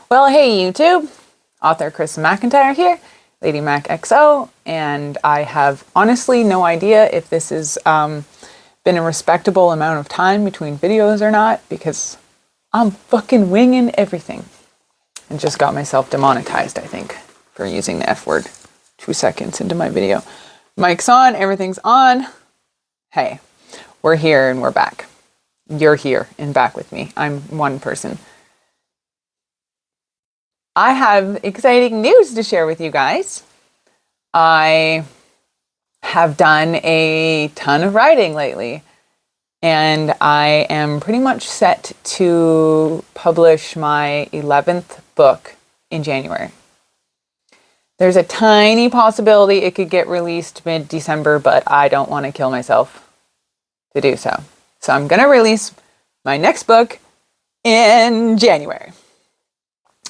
Well, hey YouTube, author Chris McIntyre here, Lady Mac XO, and I have honestly no idea if this has been a respectable amount of time between videos or not, because I'm fucking winging everything. And just got myself demonetized, I think, for using the F word 2 seconds into my video. Mic's on, everything's on. Hey, we're here and we're back. You're here and back with me. I'm one person. I have exciting news to share with you guys. I have done a ton of writing lately, and I am pretty much set to publish my 11th book in January. There's a tiny possibility it could get released mid-December, but I don't want to kill myself to do so. So I'm going to release my next book in January.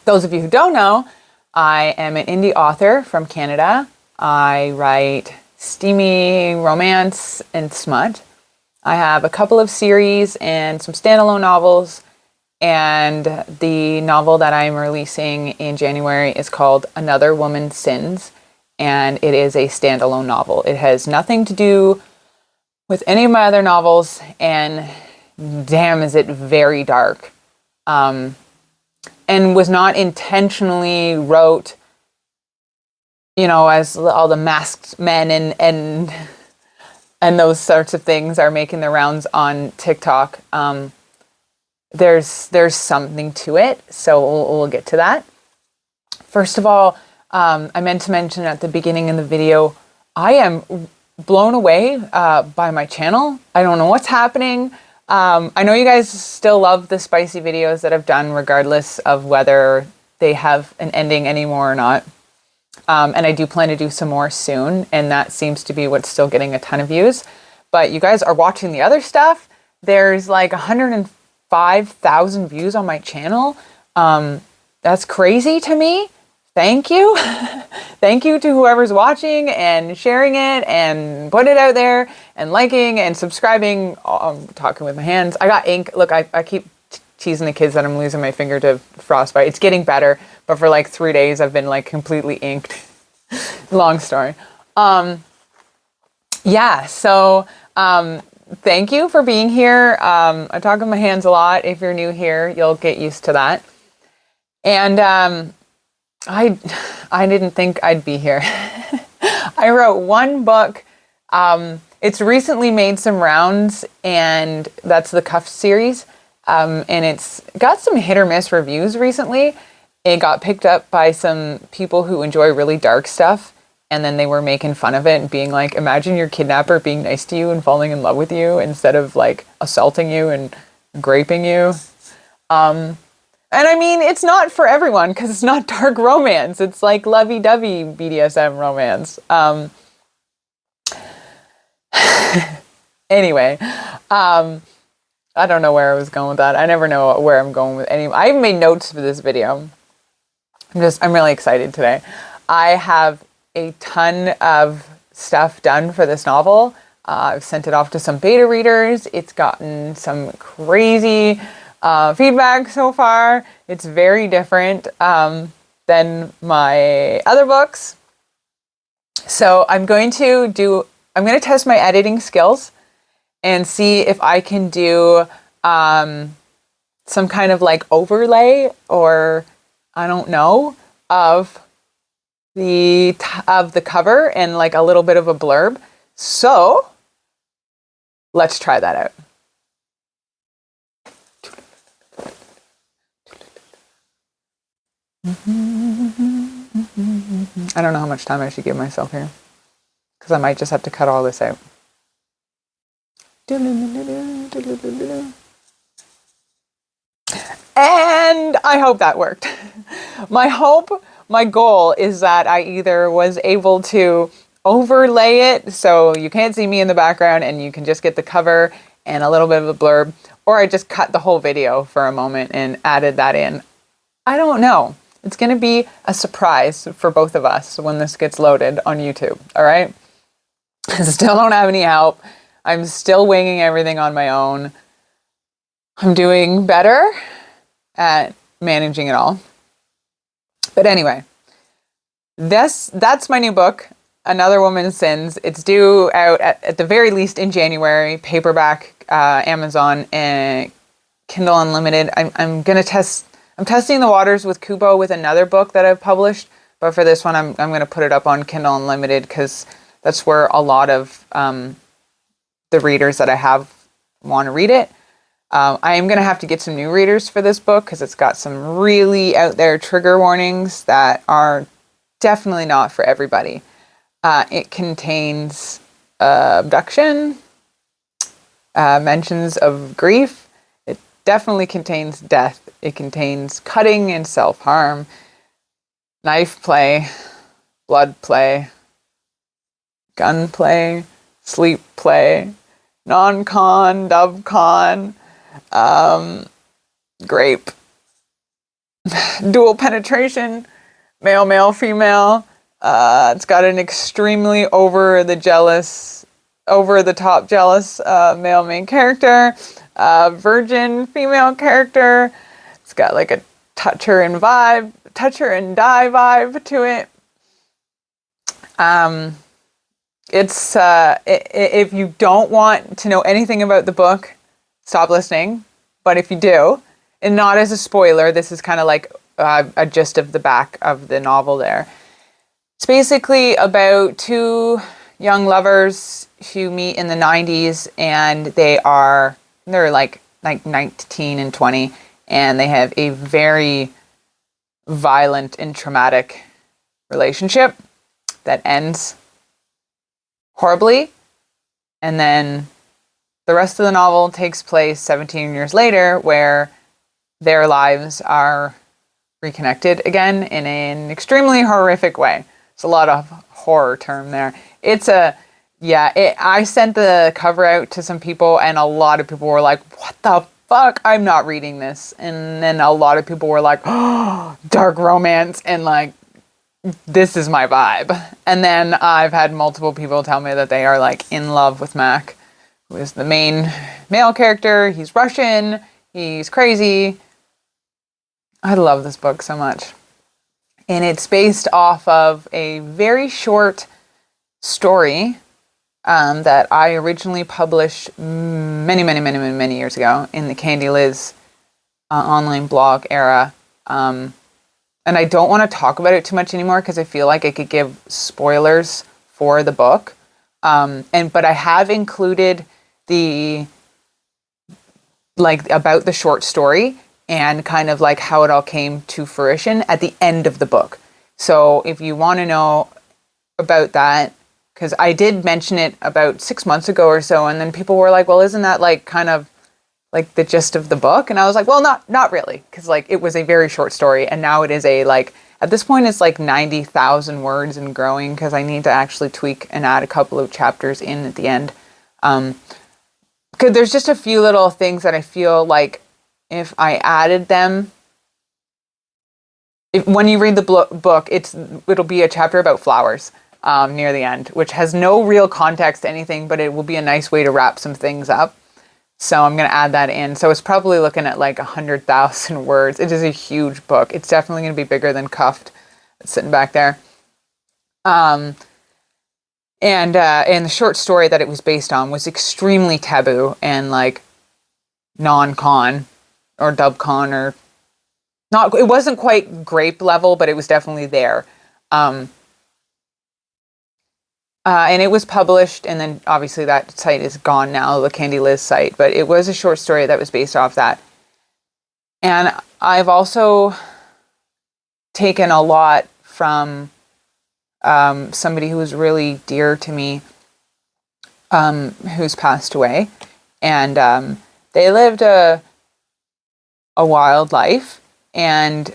Those of you who don't know, I am an indie author from Canada. I write steamy romance and smut. I have a couple of series and some standalone novels, and the novel that I'm releasing in January is called Another Woman Sins, and it is a standalone novel. It has nothing to do with any of my other novels, and damn is it very dark. And was not intentionally wrote, you know, as all the masked men and those sorts of things are making their rounds on TikTok. There's something to it, so we'll get to that. First of all, I meant to mention at the beginning of the video, I am blown away by my channel. I don't know what's happening. I know you guys still love the spicy videos that I've done, regardless of whether they have an ending anymore or not. And I do plan to do some more soon, and that seems to be what's still getting a ton of views. But you guys are watching the other stuff. There's like 105,000 views on my channel. That's crazy to me. Thank you. Thank you to whoever's watching and sharing it and putting it out there and liking and subscribing. I'm talking with my hands. I got ink. Look, I keep teasing the kids that I'm losing my finger to frostbite. It's getting better, but for like 3 days I've been like completely inked. Long story. Yeah, so thank you for being here. I talk with my hands a lot. If you're new here, you'll get used to that. And I didn't think I'd be here. I wrote one book. It's recently made some rounds, and that's the Cuff series. And it's got some hit or miss reviews recently. It got picked up by some people who enjoy really dark stuff, and then they were making fun of it and being like, imagine your kidnapper being nice to you and falling in love with you instead of like assaulting you and raping you. And I mean, it's not for everyone because it's not dark romance. It's like lovey-dovey BDSM romance. Anyway, I don't know where I was going with that. I never know where I'm going with any. I even made notes for this video. I'm really excited today. I have a ton of stuff done for this novel. I've sent it off to some beta readers. It's gotten some crazy feedback so far. It's very different than my other books. So I'm going to test my editing skills and see if I can do some kind of like overlay, or I don't know, of the cover and like a little bit of a blurb. So let's try that out. I don't know how much time I should give myself here, because I might just have to cut all this out. And I hope that worked. My goal is that I either was able to overlay it so you can't see me in the background and you can just get the cover and a little bit of a blurb, or I just cut the whole video for a moment and added that in. I don't know. It's going to be a surprise for both of us when this gets loaded on YouTube, all right? I still don't have any help. I'm still winging everything on my own. I'm doing better at managing it all. But anyway, that's my new book, Another Woman's Sins. It's due out at the very least in January, paperback, Amazon, and Kindle Unlimited. I'm testing the waters with Kubo with another book that I've published, but for this one, I'm gonna put it up on Kindle Unlimited because that's where a lot of the readers that I have want to read it. I am gonna have to get some new readers for this book because it's got some really out there trigger warnings that are definitely not for everybody. It contains abduction, mentions of grief. It definitely contains death. It contains cutting and self-harm, knife play, blood play, gun play, sleep play, non-con, dub-con, grape, dual penetration, male, male, female. It's got an extremely over the top jealous male main character, virgin female character. It's got like a touch her and die vibe to it. If you don't want to know anything about the book, stop listening. But if you do, and not as a spoiler, this is kind of like a gist of the back of the novel there. It's basically about two young lovers who meet in the 90s, and they're like 19 and 20, and they have a very violent and traumatic relationship that ends horribly. And then the rest of the novel takes place 17 years later, where their lives are reconnected again in an extremely horrific way. It's a lot of horror term there. I sent the cover out to some people, and a lot of people were like, what the fuck? I'm not reading this. And then a lot of people were like, oh, dark romance, and like, this is my vibe. And then I've had multiple people tell me that they are like in love with Mac, who is the main male character. He's Russian. He's crazy. I love this book so much. And it's based off of a very short story that I originally published many years ago in the Candy Liz online blog era. And I don't want to talk about it too much anymore because I feel like I could give spoilers for the book. But I have included about the short story and kind of like how it all came to fruition at the end of the book. So if you want to know about that, because I did mention it about 6 months ago or so, and then people were like, well, isn't that like kind of like the gist of the book? And I was like, well, not really, because like it was a very short story, and now it is at this point it's like 90,000 words and growing, because I need to actually tweak and add a couple of chapters in at the end. Because there's just a few little things that I feel like if I added them, when you read the book, it'll be a chapter about flowers near the end, which has no real context to anything, but it will be a nice way to wrap some things up. So I'm going to add that in. So it's probably looking at like 100,000 words. It is a huge book. It's definitely going to be bigger than Cuffed. It's sitting back there. And the short story that it was based on was extremely taboo and like non-con or dub-con or not. It wasn't quite grape level, but it was definitely there. And it was published, and then obviously that site is gone now, the Candy Liz site, but it was a short story that was based off that. And I've also taken a lot from somebody who was really dear to me, who's passed away. And they lived a wild life, and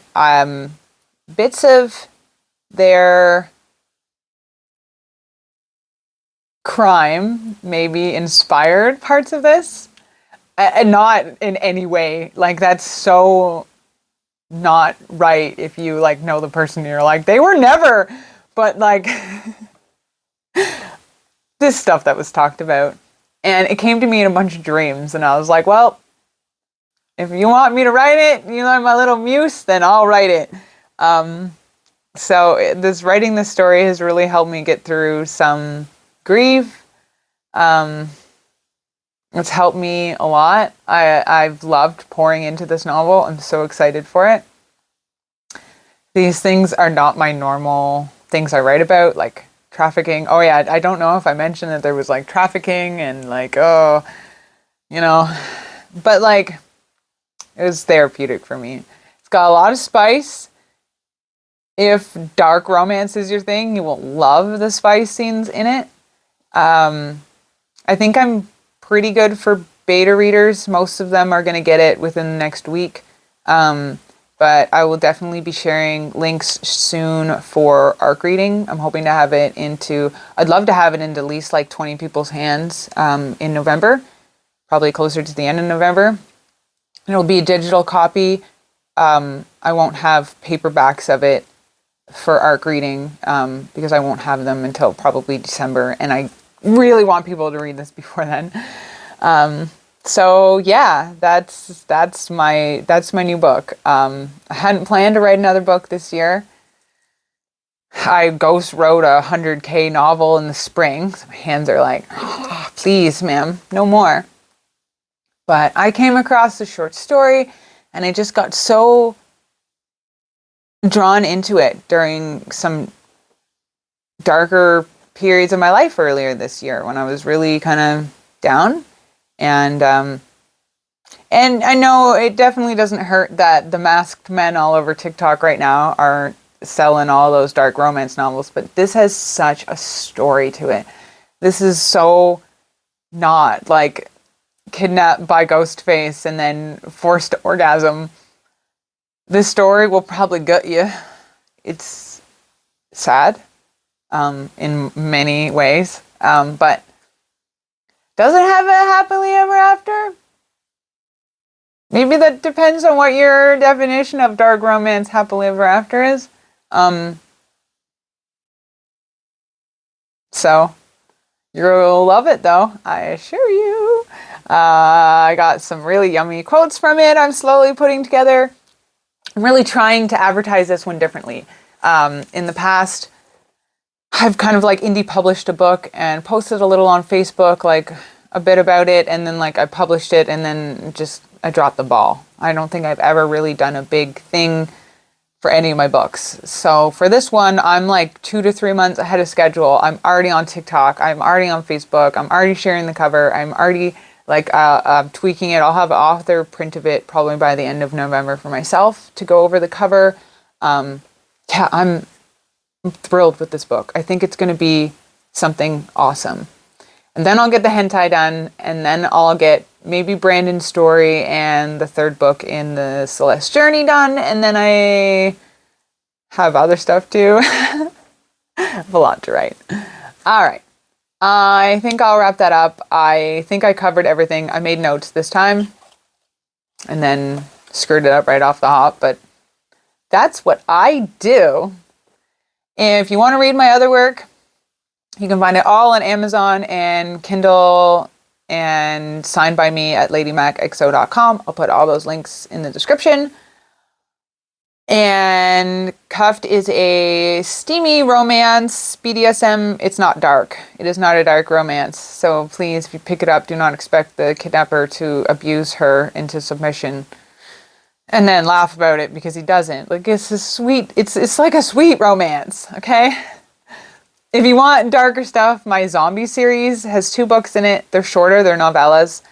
bits of their crime maybe inspired parts of this, and not in any way like that's so not right if you like know the person, you're like, they were never, but like this stuff that was talked about, and it came to me in a bunch of dreams, and I was like, well, if you want me to write it, you know, my little muse, then I'll write it. So this writing this story has really helped me get through some grief. It's helped me a lot. I've loved pouring into this novel. I'm so excited for it. These things are not my normal things I write about, like trafficking. Oh yeah, I don't know if I mentioned that there was like trafficking and like, oh, you know, but like it was therapeutic for me. It's got a lot of spice. If dark romance is your thing, you will love the spice scenes in it. I think I'm pretty good for beta readers. Most of them are going to get it within the next week. But I will definitely be sharing links soon for ARC reading. I'm hoping to have it I'd love to have it into at least like 20 people's hands in November, probably closer to the end of November. It'll be a digital copy. I won't have paperbacks of it for ARC reading because I won't have them until probably December, and I really want people to read this before then. So yeah, that's my new book. I hadn't planned to write another book this year. I ghost wrote a 100K novel in the spring. So my hands are like, oh, please, ma'am, no more. But I came across a short story, and I just got so drawn into it during some darker periods of my life earlier this year when I was really kind of down. And I know it definitely doesn't hurt that the masked men all over TikTok right now are selling all those dark romance novels, but this has such a story to it. This is so not like kidnapped by Ghostface and then forced to orgasm. This story will probably gut you. It's sad in many ways, but does it have a happily ever after? Maybe that depends on what your definition of dark romance happily ever after is. So you'll love it though, I assure you. I got some really yummy quotes from it I'm slowly putting together. I'm really trying to advertise this one differently. In the past, I've kind of like indie published a book and posted a little on Facebook, like a bit about it, and then like I published it and then just I dropped the ball. I don't think I've ever really done a big thing for any of my books. So for this one, I'm like 2 to 3 months ahead of schedule. I'm already on TikTok. I'm already on Facebook. I'm already sharing the cover. I'm already like tweaking it. I'll have an author print of it probably by the end of November for myself to go over the cover. Yeah, I'm thrilled with this book. I think it's going to be something awesome. And then I'll get the hentai done, and then I'll get maybe Brandon's story and the third book in the Celeste Journey done, and then I have other stuff too. I have a lot to write. All right. I think I'll wrap that up. I think I covered everything. I made notes this time and then screwed it up right off the hop, but that's what I do. If you want to read my other work, you can find it all on Amazon and Kindle and signed by me at ladymacxo.com. I'll put all those links in the description. And Cuffed is a steamy romance, BDSM. It's not dark. It is not a dark romance. So please, if you pick it up, do not expect the kidnapper to abuse her into submission and then laugh about it because he doesn't. Like, it's a sweet, it's like a sweet romance, okay? If you want darker stuff, my zombie series has 2 books in it. They're shorter, they're novellas.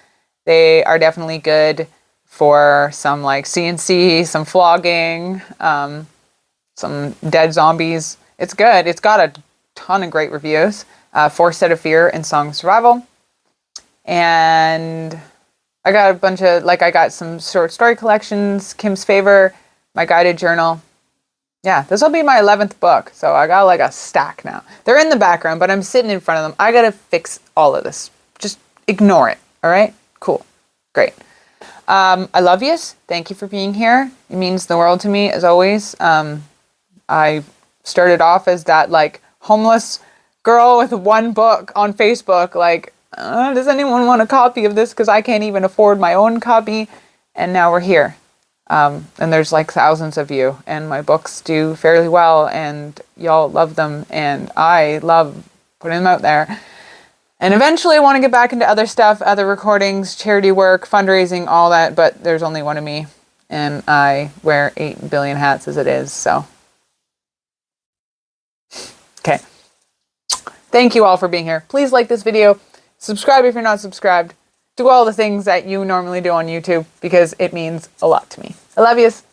They are definitely good for some like CNC, some flogging, some dead zombies. It's good. It's got a ton of great reviews. 4 Set of Fear and Song of Survival. And I got a bunch of, I got some short story collections, Kim's Favor, my guided journal. Yeah, this will be my 11th book, so I got like a stack now. They're in the background, but I'm sitting in front of them. I gotta fix all of this. Just ignore it, all right? Cool. Great. I love yous. Thank you for being here. It means the world to me, as always. I started off as that, homeless girl with 1 book on Facebook, does anyone want a copy of this? Because I can't even afford my own copy. And now we're here. And there's like thousands of you, and my books do fairly well, and y'all love them, and I love putting them out there. And eventually I want to get back into other stuff, other recordings, charity work, fundraising, all that, but there's only one of me, and I wear 8 billion hats as it is, so. Okay. Thank you all for being here. Please like this video, subscribe if you're not subscribed, do all the things that you normally do on YouTube, because it means a lot to me. I love yous.